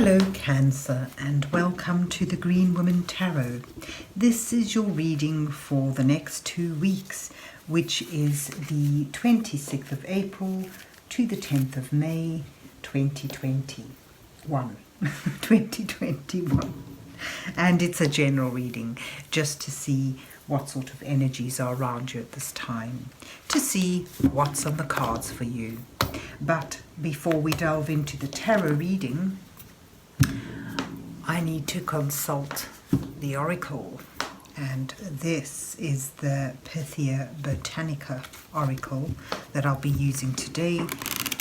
Hello Cancer, and welcome to the Green Woman Tarot. This is your reading for the next 2 weeks, which is the 26th of April to the 10th of May 2021. 2021. And it's a general reading just to see what sort of energies are around you at this time, to see what's on the cards for you. But before we delve into the tarot reading, I need to consult the oracle, and this is the Pythia Botanica oracle that I'll be using today,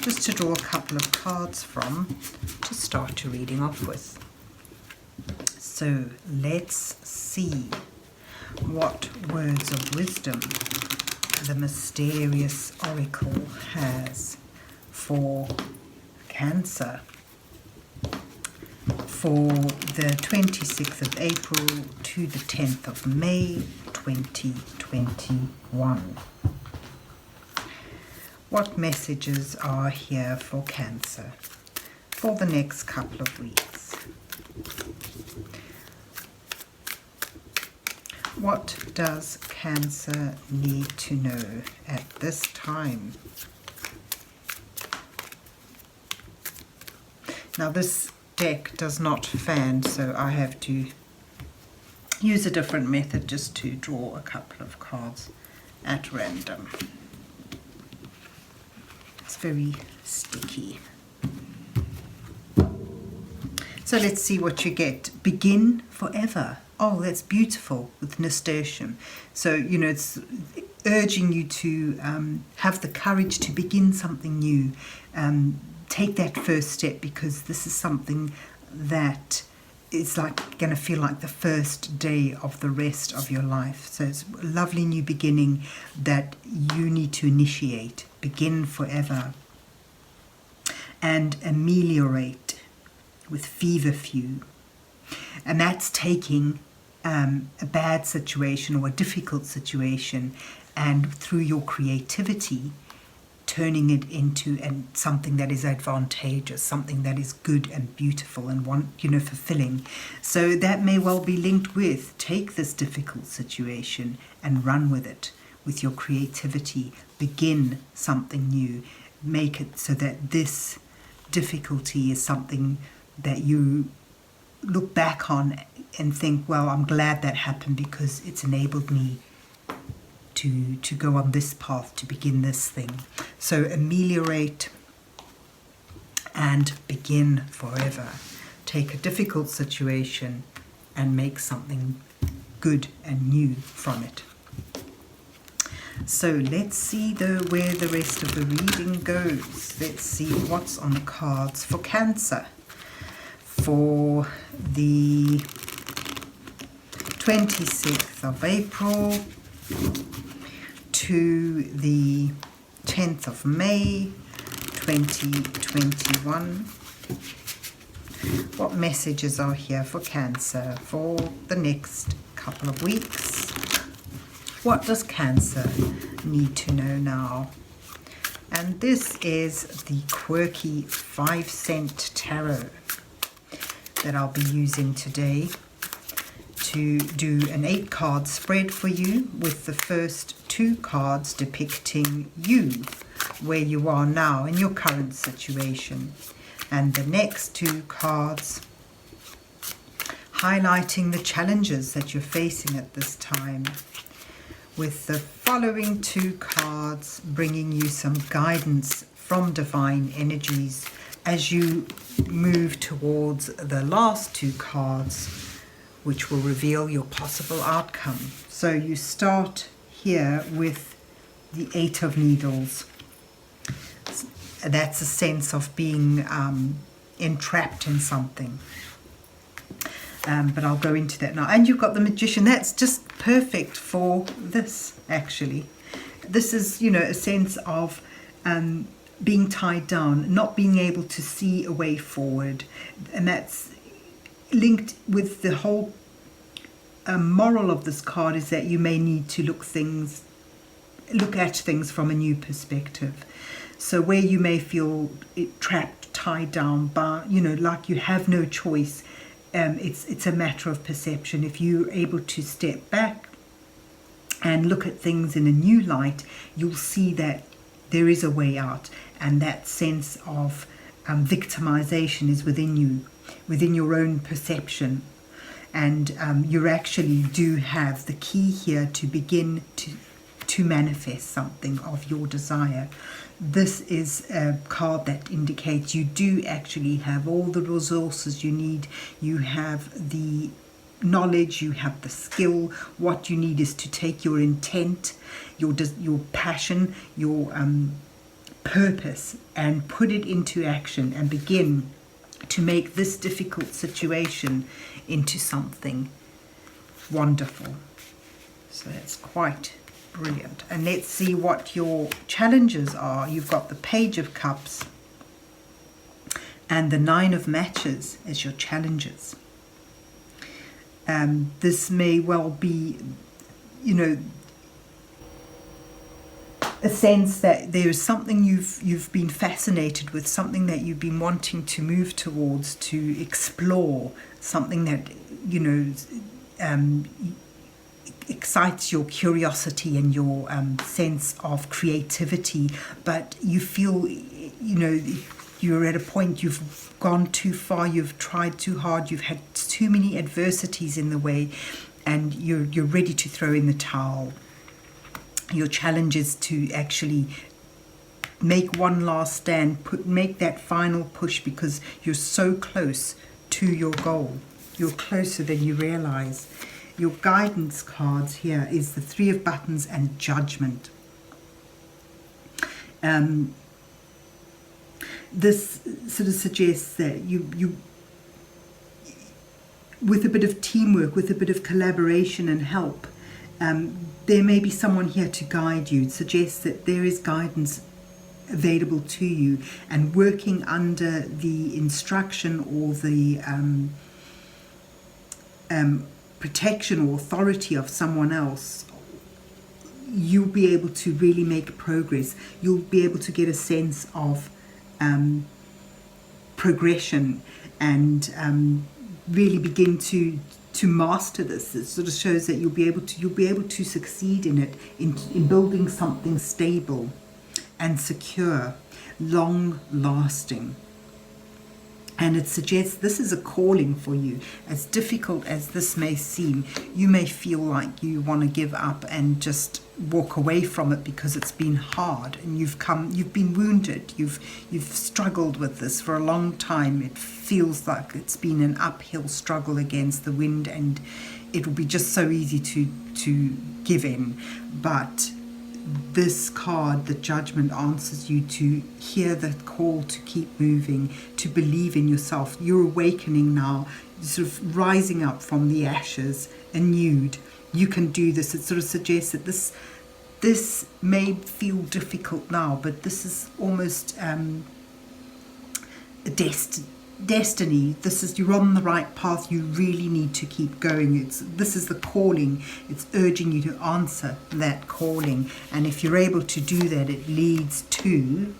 just to draw a couple of cards from to start your reading off with. So let's see what words of wisdom the mysterious oracle has for Cancer for the 26th of April to the 10th of May 2021. What messages are here for Cancer for the next couple of weeks? What does Cancer need to know at this time? Now this deck does not fan, so I have to use a different method just to draw a couple of cards at random. It's very sticky. So let's see what you get. Begin forever. Oh, that's beautiful with nasturtium. So, you know, it's urging you to have the courage to begin something new. Take that first step, because this is something that is like going to feel like the first day of the rest of your life. So it's a lovely new beginning that you need to initiate. Begin forever. And ameliorate with feverfew. And that's taking a bad situation or a difficult situation, and through your creativity turning it into something that is advantageous, something that is good and beautiful and fulfilling. So that may well be linked with, take this difficult situation and run with it with your creativity. Begin something new. Make it so that this difficulty is something that you look back on and think, well, I'm glad that happened because it's enabled me to go on this path, to begin this thing. So ameliorate and begin forever. Take a difficult situation and make something good and new from it. So let's see where the rest of the reading goes. Let's see what's on the cards for Cancer for the 26th of April to the 10th of May 2021. What messages are here for Cancer for the next couple of weeks? What does Cancer need to know now? And this is the quirky 5-cent tarot that I'll be using today to do an 8-card spread for you, with the first 2 cards depicting you, where you are now in your current situation, and the next 2 cards highlighting the challenges that you're facing at this time, with the following 2 cards bringing you some guidance from divine energies as you move towards the last 2 cards, which will reveal your possible outcome. So you start here with the 8 of Needles. That's a sense of being entrapped in something. But I'll go into that now. And you've got the Magician. That's just perfect for this, actually. This is, a sense of being tied down, not being able to see a way forward. And that's linked with the whole moral of this card, is that you may need to look at things from a new perspective. So where you may feel trapped, tied down, but like you have no choice, it's a matter of perception. If you're able to step back and look at things in a new light, you'll see that there is a way out, and that sense of victimization is within you, within your own perception. And you actually do have the key here to begin to manifest something of your desire. This is a card that indicates you do actually have all the resources you need. You have the knowledge, you have the skill. What you need is to take your intent, your passion, your purpose, and put it into action and begin to make this difficult situation into something wonderful. So that's quite brilliant. And let's see what your challenges are. You've got the Page of Cups and the Nine of Matches as your challenges. This may well be, a sense that there is something you've been fascinated with, something that you've been wanting to move towards, to explore, something that excites your curiosity and your sense of creativity, but you feel you're at a point, you've gone too far, you've tried too hard, you've had too many adversities in the way, and you're ready to throw in the towel. Your challenge is to actually make one last stand, make that final push, because you're so close to your goal. You're closer than you realize. Your guidance cards here is the Three of Buttons and Judgment. This sort of suggests that you with a bit of teamwork, with a bit of collaboration and help, there may be someone here to guide you. It suggests that there is guidance available to you, and working under the instruction or the protection or authority of someone else, you'll be able to really make progress. You'll be able to get a sense of progression and really begin to master this. It sort of shows that you'll be able to succeed in it, in building something stable and secure, long lasting. And it suggests this is a calling for you. As difficult as this may seem, you may feel like you want to give up and just walk away from it because it's been hard and you've been wounded. You've struggled with this for a long time. It feels like it's been an uphill struggle against the wind, and it will be just so easy to give in. But this card, the Judgment, answers you to hear the call to keep moving, to believe in yourself. You're awakening now, sort of rising up from the ashes, renewed. You can do this. It sort of suggests that this may feel difficult now, but this is almost a destiny. You're on the right path. You really need to keep going. This is the calling. It's urging you to answer that calling, and if you're able to do that, it leads to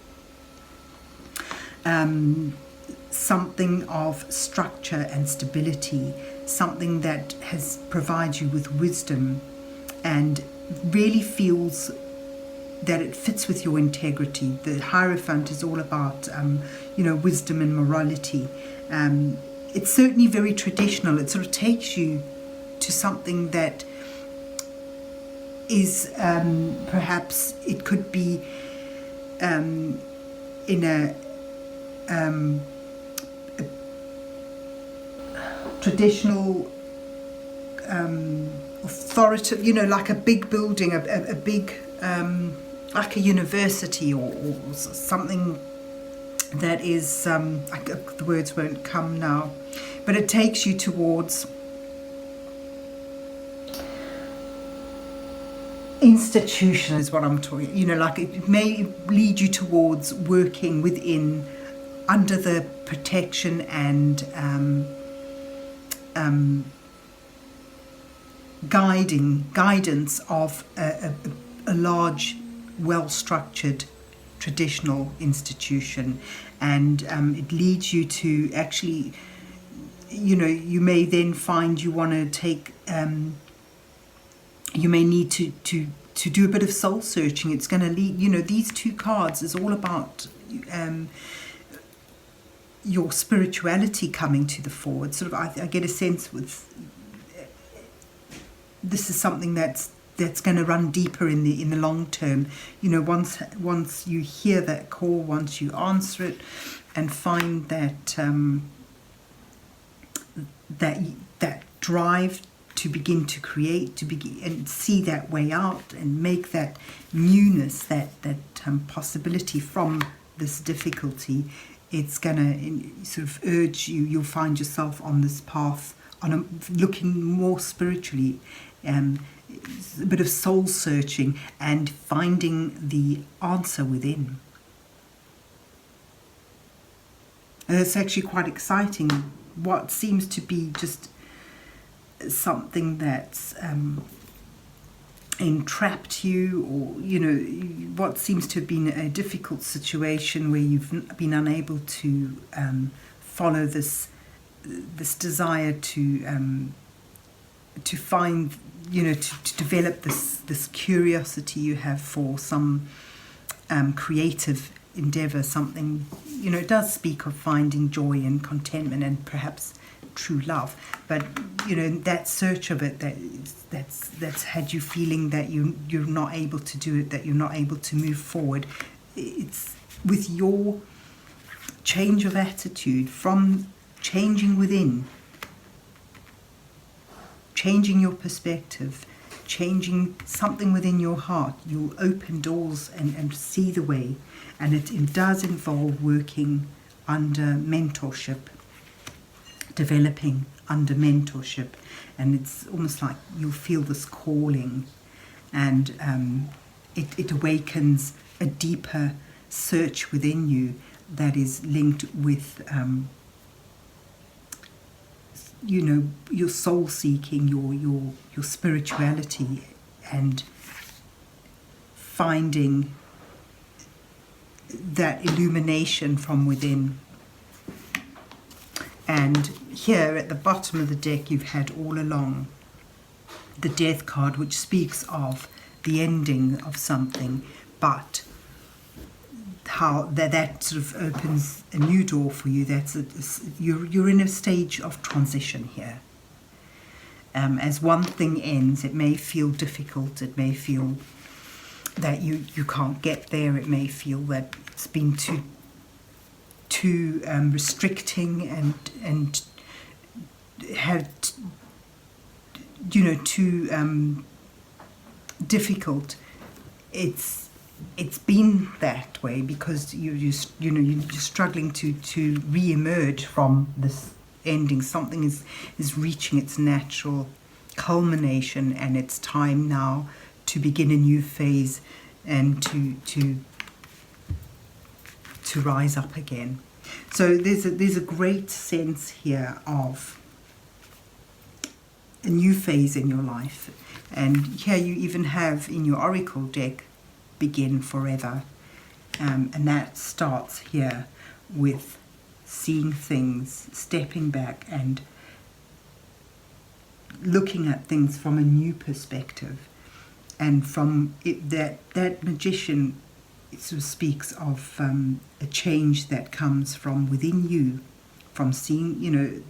something of structure and stability, something that provides you with wisdom and really feels that it fits with your integrity. The Hierophant is all about wisdom and morality. It's certainly very traditional. It sort of takes you to something that is perhaps it could be in a traditional authoritative, like a big building, a big like a university or something that is the words won't come now, but it takes you towards institution is what I'm talking, like it may lead you towards working within, under the protection and guidance of a large, well-structured traditional institution, and it leads you to actually, you may then find you want to take, you may need to do a bit of soul searching. It's going to lead, these two cards is all about your spirituality coming to the fore. It's sort of, I get a sense with, this is something that's going to run deeper in the long term. Once you hear that call, once you answer it, and find that that drive to begin to create, to begin and see that way out, and make that newness, that possibility from this difficulty. It's going to sort of urge you. You'll find yourself on this path, looking more spiritually, a bit of soul searching and finding the answer within. And it's actually quite exciting. What seems to be just something that's entrapped you, or what seems to have been a difficult situation where you've been unable to follow this desire to find, to develop this curiosity you have for some creative endeavor, something, it does speak of finding joy and contentment and perhaps true love, but that search of it, that's had you feeling that you're not able to do it, that you're not able to move forward. It's with your change of attitude, from changing within, changing your perspective, changing something within your heart, you'll open doors and see the way. And it does involve working under mentorship, developing under mentorship, and it's almost like you'll feel this calling, and it awakens a deeper search within you that is linked with your soul seeking, your spirituality, and finding that illumination from within. And here at the bottom of the deck, you've had all along the Death card, which speaks of the ending of something, but how that sort of opens a new door for you. You're in a stage of transition here. As one thing ends, it may feel difficult. It may feel that you can't get there. It may feel that it's been too restricting and had too difficult. It's been that way because you're struggling to re-emerge from this ending. Something is reaching its natural culmination, and it's time now to begin a new phase and to rise up again. So there's a great sense here of a new phase in your life, and here you even have in your oracle deck begin forever, and that starts here with seeing things, stepping back and looking at things from a new perspective. And from it, that magician, it sort of speaks of a change that comes from within you, from seeing,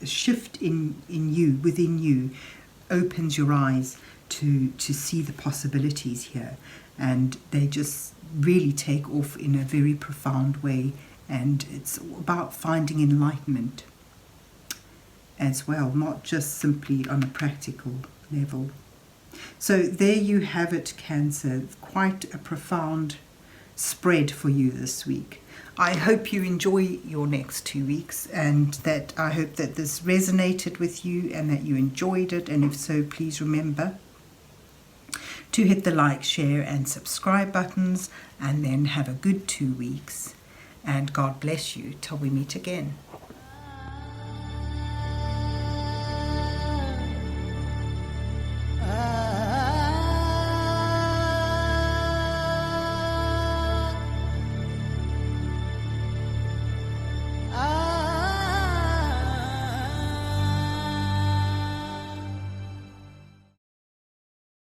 a shift in you, within you, opens your eyes to see the possibilities here. And they just really take off in a very profound way. And it's about finding enlightenment as well, not just simply on a practical level. So there you have it, Cancer. Quite a profound spread for you this week. I hope you enjoy your next 2 weeks, and that I hope that this resonated with you and that you enjoyed it. And if so, please remember to hit the like, share and subscribe buttons, and then have a good 2 weeks. And God bless you till we meet again.